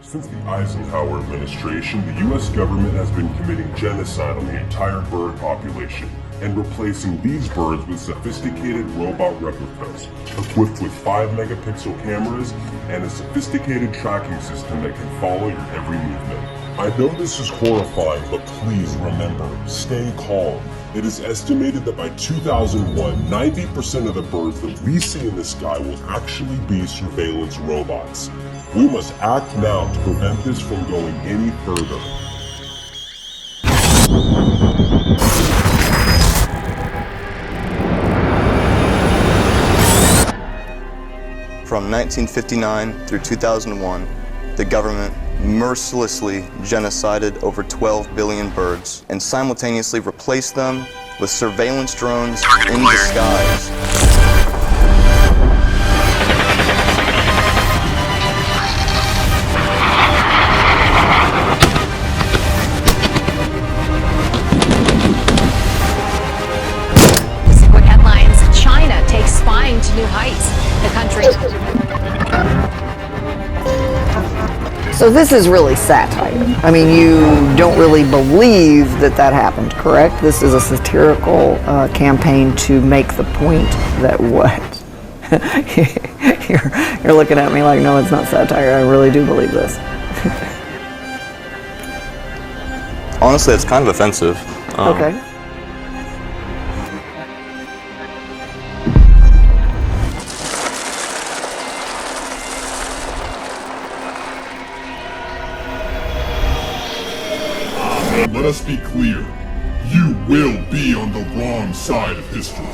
Since the Eisenhower administration, the U.S. government has been committing genocide on the entire bird population and replacing these birds with sophisticated robot replicas, equipped with 5-megapixel cameras and a sophisticated tracking system that can follow your every movement. I know this is horrifying, but please remember, stay calm. It is estimated that by 2001, 90% of the birds that we see in the sky will actually be surveillance robots. We must act now to prevent this from going any further. From 1959 through 2001, the government mercilessly genocided over 12 billion birds and simultaneously replaced them with surveillance drones in disguise. Quick headlines: China takes spying to new heights. The country. So this is really satire. I mean, you don't really believe that that happened, correct? This is a satirical campaign to make the point that what? You're looking at me like, no, it's not satire. I really do believe this. Honestly, it's kind of offensive. Okay. Let us be clear. You will be on the wrong side of history.